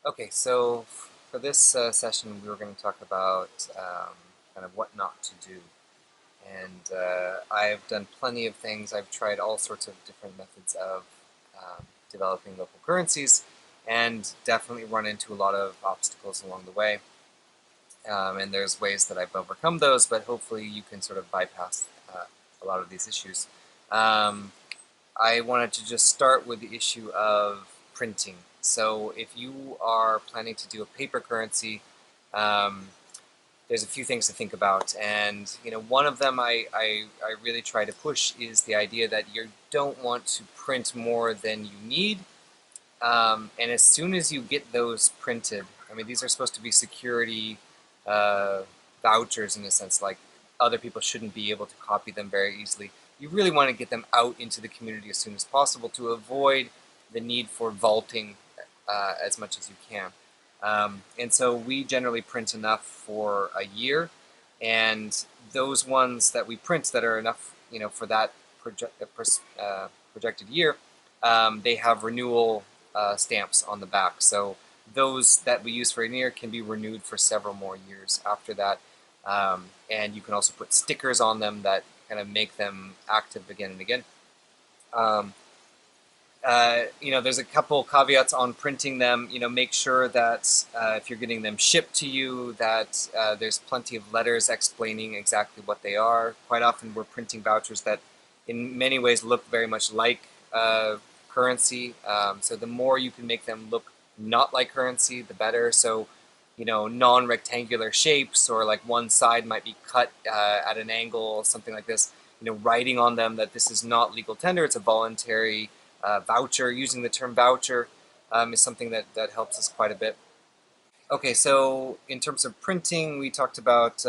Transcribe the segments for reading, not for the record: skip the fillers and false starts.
Okay, so for this session, we were going to talk about kind of what not to do. And I've done plenty of things. I've tried all sorts of different methods of developing local currencies, and definitely run into a lot of obstacles along the way. And there's ways that I've overcome those, but hopefully you can sort of bypass a lot of these issues. Um, I wanted to just start with the issue of printing. So if you are planning to do a paper currency, um, there's a few things to think about. And one of them I really try to push is the idea that you don't want to print more than you need. And as soon as you get those printed, I mean, these are supposed to be security uh, vouchers in a sense, like other people shouldn't be able to copy them very easily. You really want to get them out into the community as soon as possible to avoid the need for vaulting as much as you can. And so we generally print enough for a year, and those ones that we print that are enough, for that projected year, they have renewal stamps on the back. So those that we use for a year can be renewed for several more years after that. And you can also put stickers on them that kind of make them active again and again. Um, there's a couple caveats on printing them. Make sure that if you're getting them shipped to you, that there's plenty of letters explaining exactly what they are. Quite often, we're printing vouchers that, in many ways, look very much like currency. So the more you can make them look not like currency, the better. So, non-rectangular shapes, or like one side might be cut at an angle, something like this. Writing on them that this is not legal tender; it's a voluntary voucher. Using the term voucher is something that helps us quite a bit. Okay, so in terms of printing, we talked about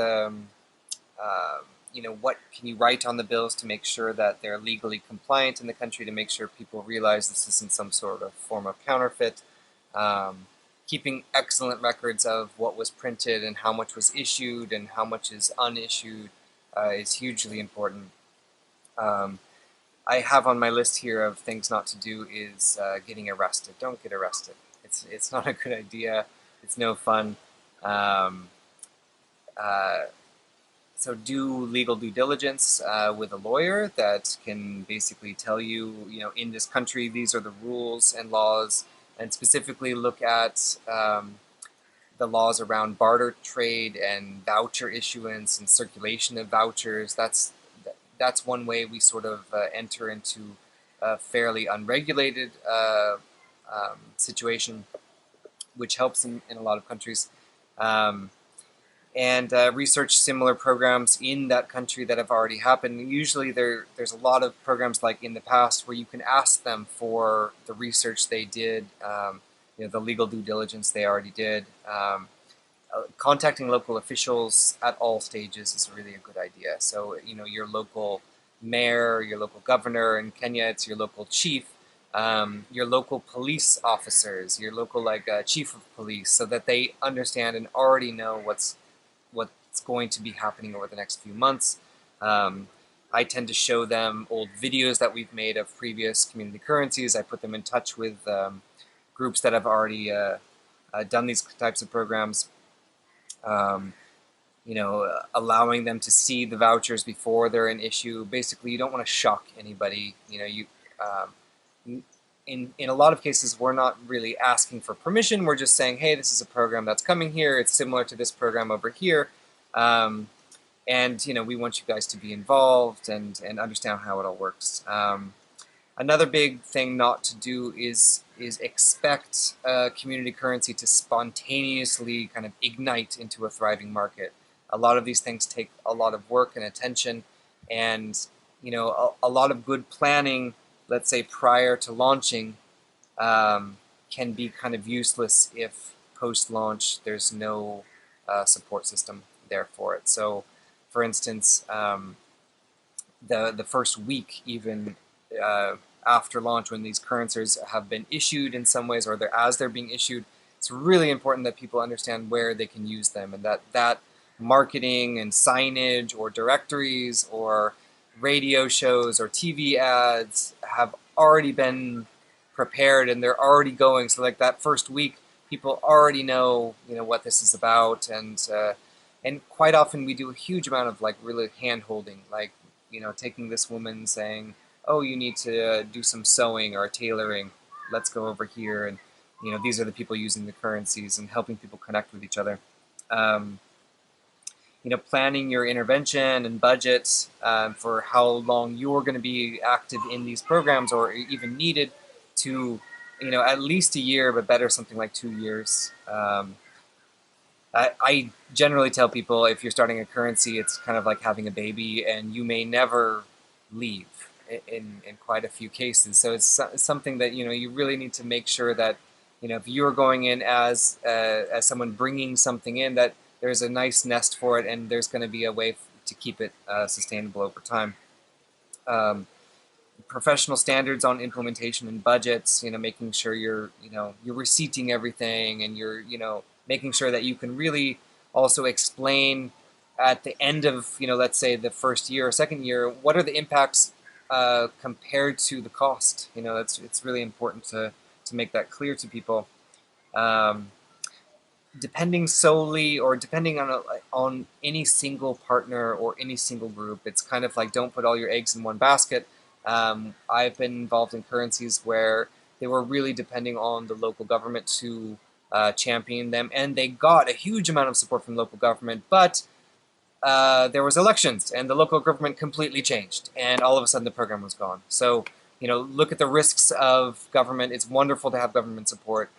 what can you write on the bills to make sure that they're legally compliant in the country, to make sure people realize this isn't some sort of form of counterfeit. Um, Keeping excellent records of what was printed and how much was issued and how much is unissued is hugely important. Um, I have on my list here of things not to do is getting arrested. Don't get arrested. It's not a good idea. It's no fun. Um, uh, so do legal due diligence with a lawyer that can basically tell you, in this country these are the rules and laws, and specifically look at the laws around barter trade and voucher issuance and circulation of vouchers. That's one way we sort of enter into a fairly unregulated situation, which helps in a lot of countries. Um, and research similar programs in that country that have already happened. Usually there's a lot of programs like in the past where you can ask them for the research they did, the legal due diligence they already did. Contacting local officials at all stages is really a good idea. So, your local mayor, your local governor. In Kenya, it's your local chief, your local police officers, your local chief of police, so that they understand and already know what's going to be happening over the next few months. Um, I tend to show them old videos that we've made of previous community currencies. I put them in touch with groups that have already done these types of programs. Um, allowing them to see the vouchers before they're an issue. Basically, you don't want to shock anybody. In a lot of cases, we're not really asking for permission. We're just saying, hey, this is a program that's coming here. It's similar to this program over here. And we want you guys to be involved and understand how it all works. Another big thing not to do is expect community currency to spontaneously kind of ignite into a thriving market. A lot of these things take a lot of work and attention, and a lot of good planning, let's say prior to launching, can be kind of useless if post-launch there's no support system there for it. So, for instance, the first week, even after launch, when these currencies have been issued in some ways, or as they're being issued, it's really important that people understand where they can use them, and that marketing and signage or directories or radio shows or TV ads have already been prepared and they're already going. So like that first week, people already know, what this is about, and quite often we do a huge amount of like really hand holding, like taking this woman saying, "Oh, you need to do some sewing or tailoring. Let's go over here," and these are the people using the currencies and helping people connect with each other. Um, Planning your intervention and budgets for how long you're going to be active in these programs or even needed to, at least a year, but better something like 2 years. I generally tell people if you're starting a currency, it's kind of like having a baby, and you may never leave in quite a few cases. So it's something that you really need to make sure that if you're going in as someone bringing something in, that there's a nice nest for it, and there's going to be a way to keep it sustainable over time. Um, Professional standards on implementation and budgets, making sure you're receipting everything, and you're making sure that you can really also explain at the end of let's say the first year or second year, what are the impacts compared to the cost. It's really important to make that clear to people. Um, Depending solely or depending on any single partner or any single group, it's kind of like don't put all your eggs in one basket. I've been involved in currencies where they were really depending on the local government to champion them, and they got a huge amount of support from local government, but there was elections, and the local government completely changed, and all of a sudden the program was gone. So, look at the risks of government. It's wonderful to have government support,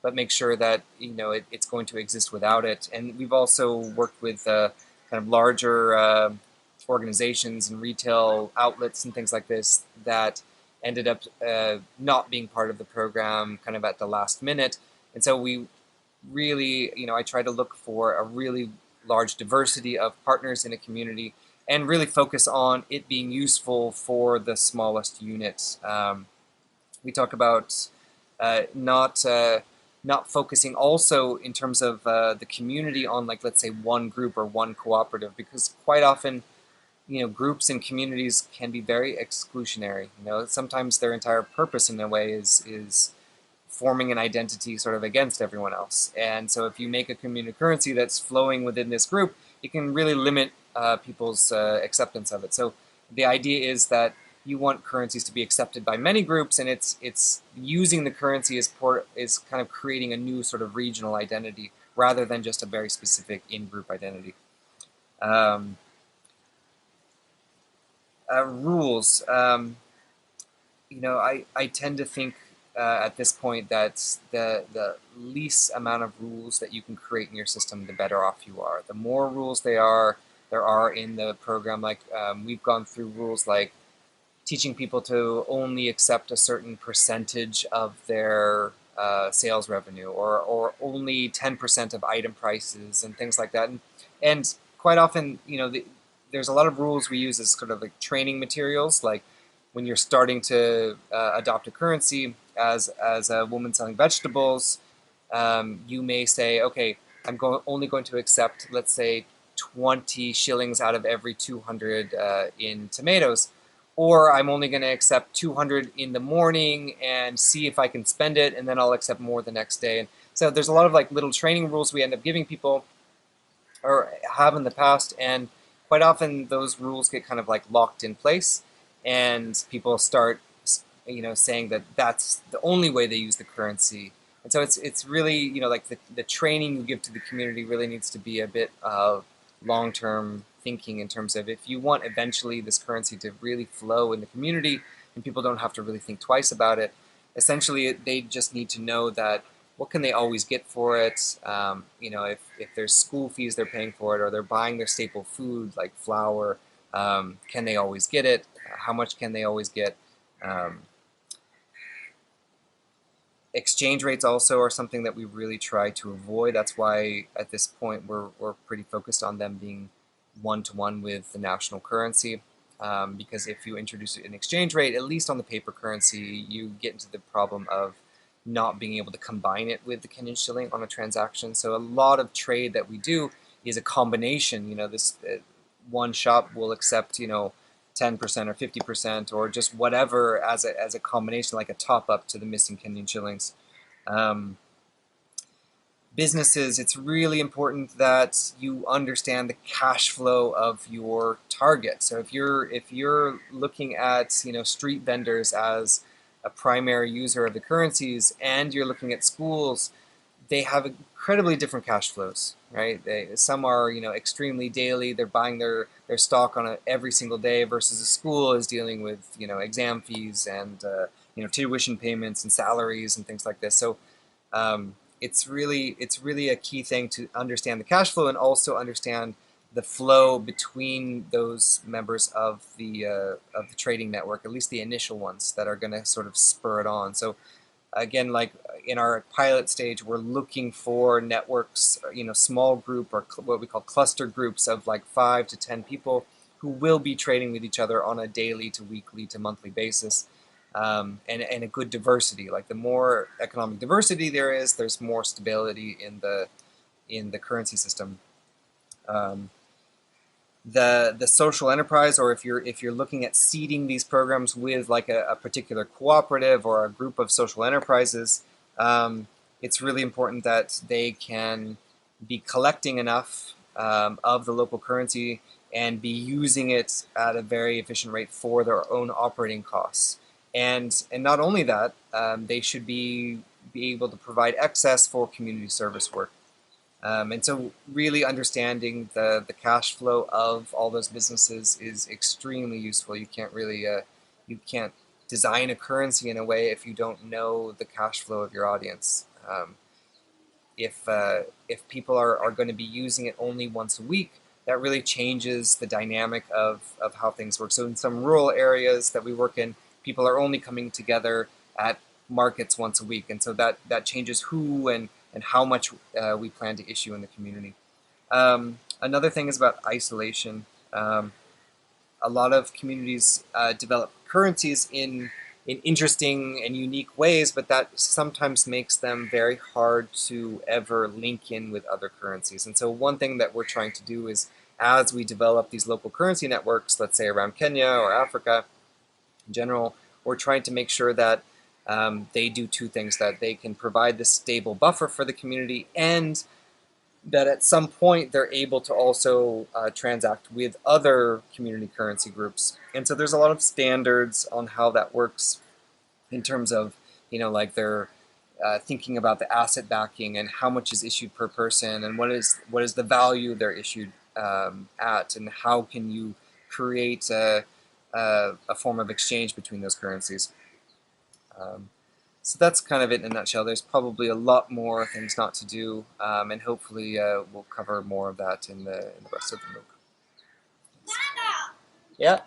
but make sure that it's going to exist without it. And we've also worked with kind of larger organizations and retail outlets and things like this that ended up not being part of the program kind of at the last minute. And so we really, I try to look for a really large diversity of partners in a community and really focus on it being useful for the smallest units. We talk about not focusing also in terms of the community on, like, let's say one group or one cooperative, because quite often groups and communities can be very exclusionary. Sometimes their entire purpose in a way is forming an identity sort of against everyone else. And so if you make a community currency that's flowing within this group, it can really limit people's acceptance of it. So the idea is that you want currencies to be accepted by many groups, and it's using the currency is kind of creating a new sort of regional identity rather than just a very specific in-group identity. Rules. I tend to think at this point that the least amount of rules that you can create in your system, the better off you are. The more rules there are in the program, like we've gone through rules like teaching people to only accept a certain percentage of their sales revenue, or only 10% of item prices and things like that. And quite often, there's a lot of rules we use as sort of like training materials, like when you're starting to adopt a currency as a woman selling vegetables, you may say, okay, only going to accept, let's say, 20 shillings out of every 200 in tomatoes, or I'm only going to accept 200 in the morning and see if I can spend it, and then I'll accept more the next day. And so there's a lot of like little training rules we end up giving people or have in the past, and quite often those rules get kind of like locked in place, and people start saying that that's the only way they use the currency. And so it's really like the training you give to the community really needs to be a bit of long-term thinking in terms of, if you want eventually this currency to really flow in the community and people don't have to really think twice about it, essentially they just need to know that what can they always get for it. If there's school fees they're paying for it, or they're buying their staple food like flour, can they always get it? How much can they always get? Exchange rates also are something that we really try to avoid. That's why at this point we're pretty focused on them being one-to-one with the national currency, because if you introduce an exchange rate, at least on the paper currency, you get into the problem of not being able to combine it with the Kenyan shilling on a transaction. So a lot of trade that we do is a combination. This one shop will accept 10% or 50% or just whatever as a combination, like a top up to the missing Kenyan shillings. businesses, it's really important that you understand the cash flow of your target. So if you're looking at street vendors as a primary user of the currencies, and you're looking at schools, they have incredibly different cash flows, right? Some are extremely daily. They're buying their stock on every single day, versus a school is dealing with exam fees and tuition payments and salaries and things like this. So it's really a key thing to understand the cash flow, and also understand the flow between those members of the trading network, at least the initial ones that are going to sort of spur it on. So again, like in our pilot stage, we're looking for networks, small group, or what we call cluster groups of like 5 to 10 people who will be trading with each other on a daily to weekly to monthly basis, and a good diversity. Like the more economic diversity there is, there's more stability in the currency system. Um, the social enterprise, or if you're looking at seeding these programs with like a particular cooperative or a group of social enterprises, it's really important that they can be collecting enough of the local currency and be using it at a very efficient rate for their own operating costs. And not only that, they should be able to provide excess for community service work. And so really understanding the cash flow of all those businesses is extremely useful. You can't design a currency in a way if you don't know the cash flow of your audience. If people are going to be using it only once a week, that really changes the dynamic of how things work. So in some rural areas that we work in, people are only coming together at markets once a week, and so that changes who and how much we plan to issue in the community. Another thing is about isolation. A lot of communities develop currencies in interesting and unique ways, but that sometimes makes them very hard to ever link in with other currencies. And so one thing that we're trying to do is, as we develop these local currency networks, let's say around Kenya or Africa in general, we're trying to make sure that they do two things: that they can provide this stable buffer for the community, and that at some point they're able to also transact with other community currency groups. And so there's a lot of standards on how that works, in terms of, like they're thinking about the asset backing and how much is issued per person, and what is the value they're issued at, and how can you create a form of exchange between those currencies. Um, so that's kind of it in a nutshell. There's probably a lot more things not to do, and hopefully we'll cover more of that in the rest of the MOOC. Yeah.